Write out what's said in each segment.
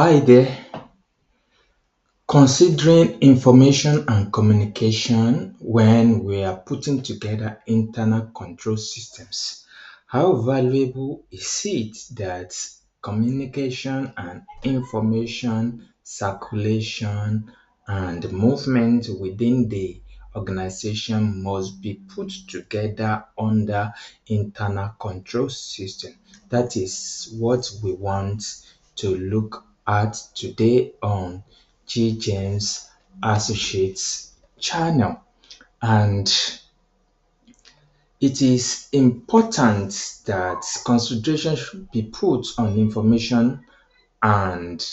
Hi there. Considering information and communication when we are putting together internal control systems, how valuable is it that communication and information circulation and movement within the organization must be put together under internal control system? That is what we want to look at today on GJAMES Associates channel. And it is important that consideration should be put on information and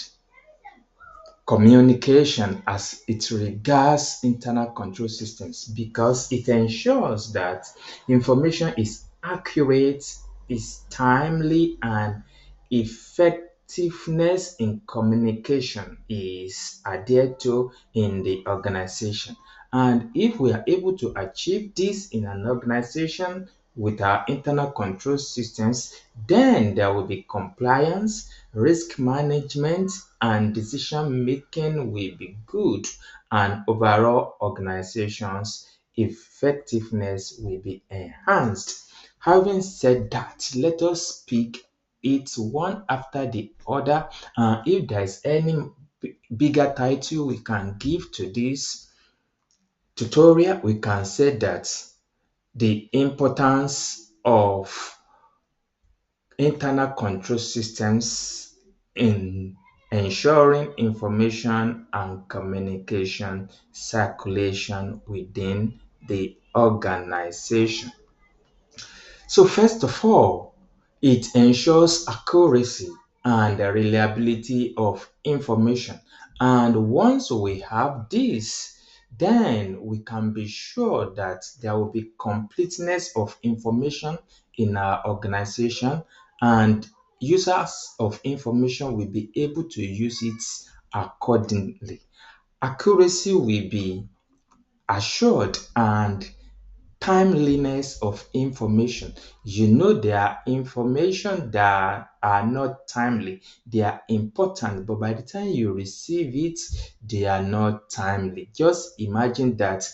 communication as it regards internal control systems because it ensures that information is accurate, is timely, and effectiveness in communication is adhered to in the organization. And if we are able to achieve this in an organization with our internal control systems, then there will be compliance, risk management, and decision making will be good, and overall organization's effectiveness will be enhanced. Having said that, let us speak it one after the other. If there is any bigger title we can give to this tutorial, we can say that the importance of internal control systems in ensuring information and communication circulation within the organization. So first of all, it ensures accuracy and the reliability of information. And once we have this, then we can be sure that there will be completeness of information in our organization, and users of information will be able to use it accordingly. Accuracy will be assured, and timeliness of information. There are information that are not timely. They are important, but by the time you receive it, they are not timely. Just imagine that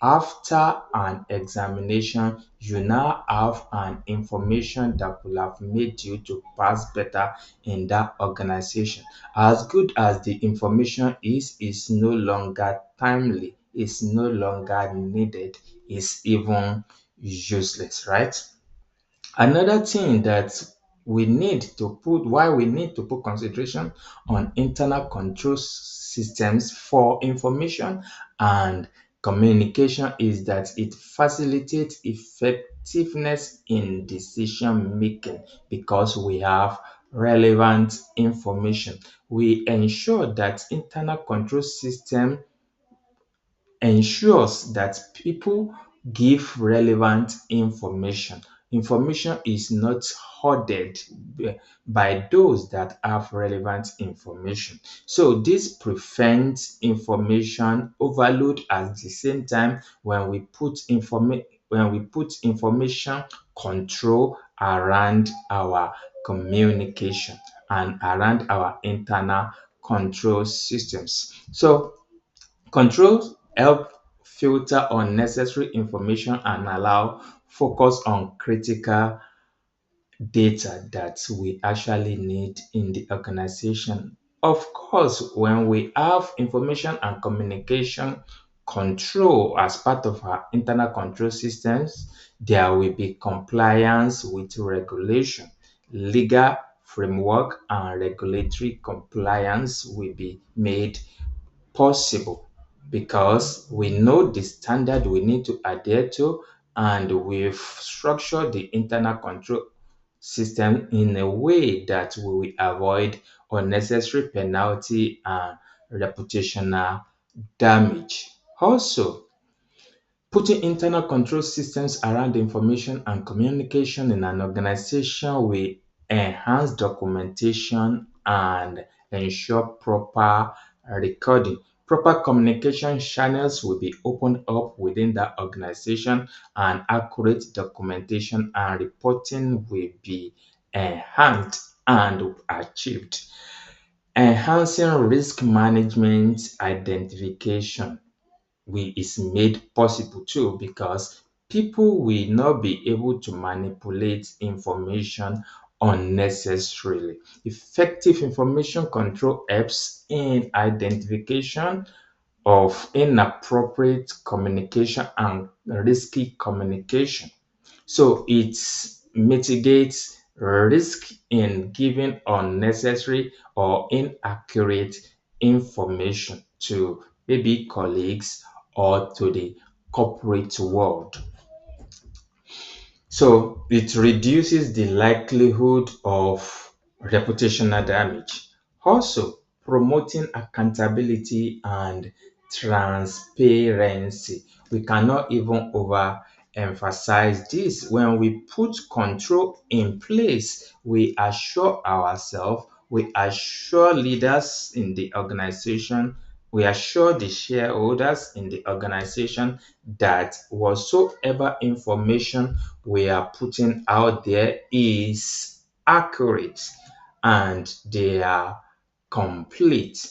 after an examination, you now have an information that will have made you to pass better in that organization. As good as the information is no longer timely, is no longer needed, is even useless, right? Another thing that why we need to put consideration on internal control systems for information and communication is that it facilitates effectiveness in decision making because we have relevant information. We ensure that internal control system ensures that people give relevant information. Information is not hoarded by those that have relevant information. So this prevents information overload at the same time when we put information control around our communication and around our internal control systems. So controls help filter unnecessary information and allow focus on critical data that we actually need in the organization. Of course, when we have information and communication control as part of our internal control systems, there will be compliance with regulation, legal framework, and regulatory compliance will be made possible because we know the standard we need to adhere to, and we've structured the internal control system in a way that we will avoid unnecessary penalty and reputational damage. Also, putting internal control systems around information and communication in an organization will enhance documentation and ensure proper recording. Proper communication channels will be opened up within that organization, and accurate documentation and reporting will be enhanced and achieved. Enhancing risk management identification is made possible too, because people will not be able to manipulate information unnecessarily. Effective information control helps in identification of inappropriate communication and risky communication. So it mitigates risk in giving unnecessary or inaccurate information to maybe colleagues or to the corporate world. So it reduces the likelihood of reputational damage. Also, promoting accountability and transparency. We cannot even overemphasize this. When we put control in place, we assure ourselves, we assure leaders in the organization, we assure the shareholders in the organization that whatsoever information we are putting out there is accurate and they are complete.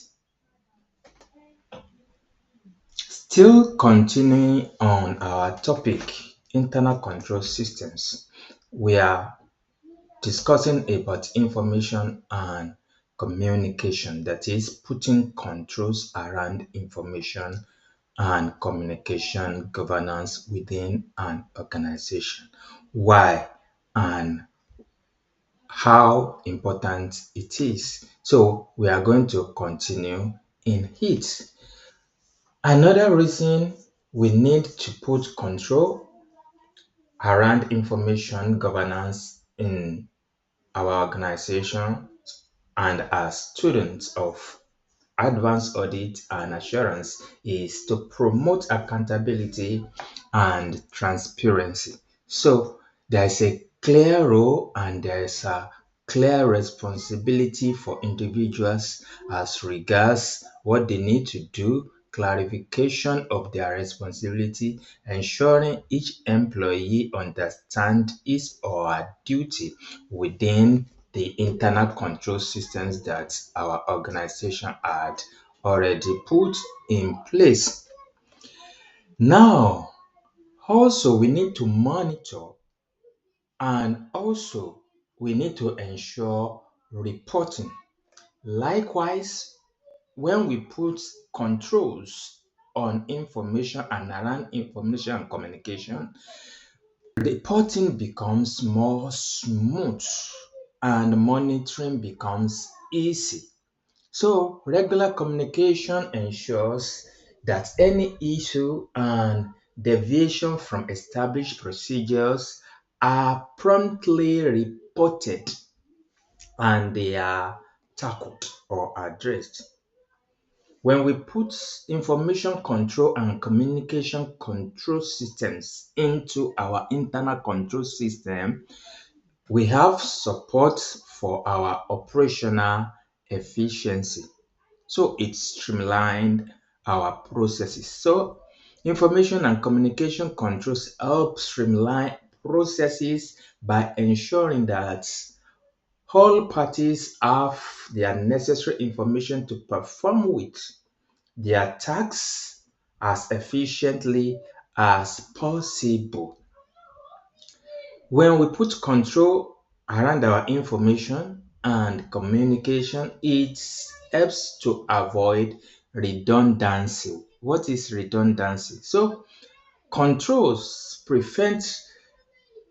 Still continuing on our topic, internal control systems, we are discussing about information and communication, that is, putting controls around information and communication governance within an organization. Why and how important it is. So we are going to continue in it. Another reason we need to put control around information governance in our organization and as students of advanced audit and assurance is to promote accountability and transparency. So there is a clear role and there is a clear responsibility for individuals as regards what they need to do, clarification of their responsibility, ensuring each employee understands his or her duty within the internal control systems that our organization had already put in place. Now, also we need to monitor and also we need to ensure reporting. Likewise, when we put controls on information and around information and communication, reporting becomes more smooth and monitoring becomes easy. So, regular communication ensures that any issue and deviation from established procedures are promptly reported and they are tackled or addressed. When we put information control and communication control systems into our internal control system, we have support for our operational efficiency. So it streamlined our processes. So information and communication controls help streamline processes by ensuring that all parties have their necessary information to perform with their tasks as efficiently as possible. When we put control around our information and communication, it helps to avoid redundancy. What is redundancy? So, controls prevent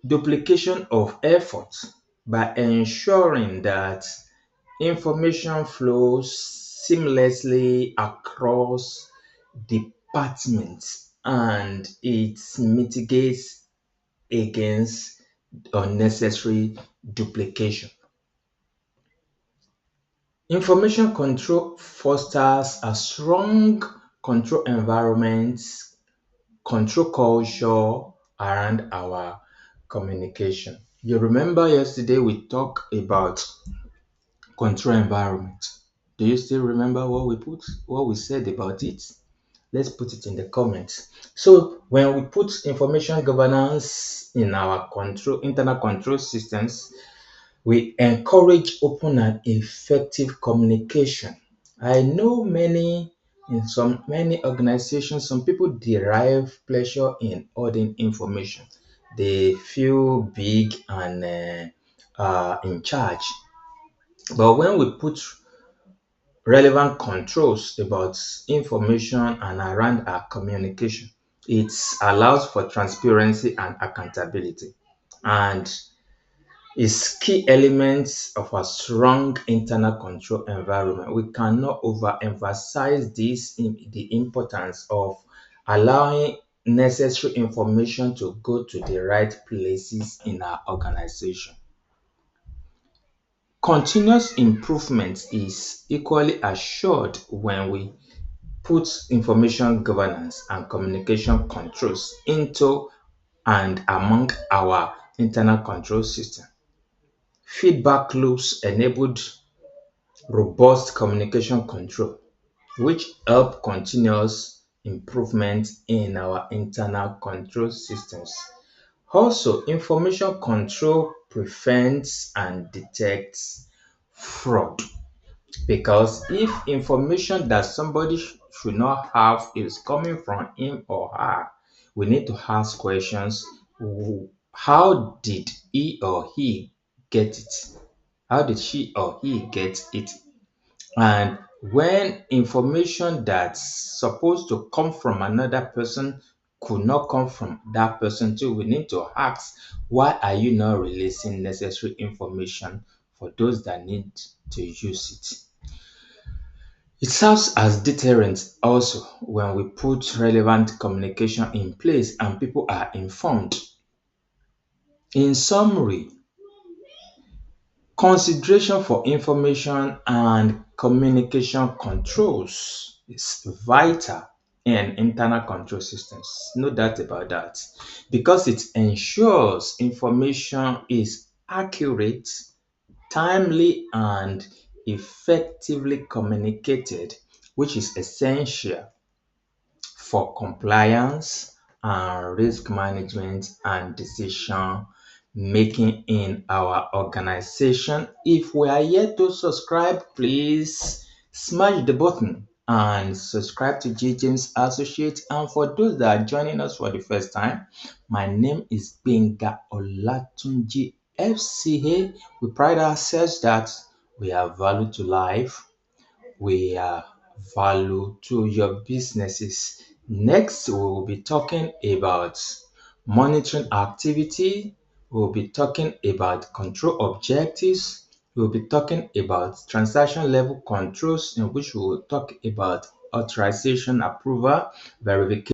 duplication of effort by ensuring that information flows seamlessly across departments and it mitigates against unnecessary duplication. Information control fosters a strong control environment, control culture around our communication. You remember yesterday we talked about control environment. Do you still remember what we said about it? Let's put it in the comments. So when we put information governance in our control internal control systems, We encourage open and effective communication. I know many organizations, some people derive pleasure in holding information. They feel big and in charge. But when we put relevant controls about information and around our communication, it allows for transparency and accountability. And is key elements of a strong internal control environment. We cannot overemphasize the importance of allowing necessary information to go to the right places in our organization. Continuous improvement is equally assured when we put information governance and communication controls into and among our internal control system. Feedback loops enabled robust communication control, which help continuous improvement in our internal control systems. Also, information control prevents and detects fraud, because if information that somebody should not have is coming from him or her, we need to ask questions. How did he or he get it? How did she or he get it? And when information that's supposed to come from another person could not come from that person too, we need to ask, why are you not releasing necessary information for those that need to use it? It serves as deterrent also when we put relevant communication in place and people are informed. In summary, consideration for information and communication controls is vital in internal control systems. No doubt about that. Because it ensures information is accurate, timely, and effectively communicated, which is essential for compliance and risk management and decision making in our organization. If we are yet to subscribe, please smash the button and subscribe to GJAMES Associate. And for those that are joining us for the first time, my name is Gbenga Olatunji FCA. We pride ourselves that we are value to life, we are value to your businesses. Next, we will be talking about monitoring activity. We'll be talking about control objectives. We'll be talking about transaction level controls, in which we will talk about authorization, approval, verification.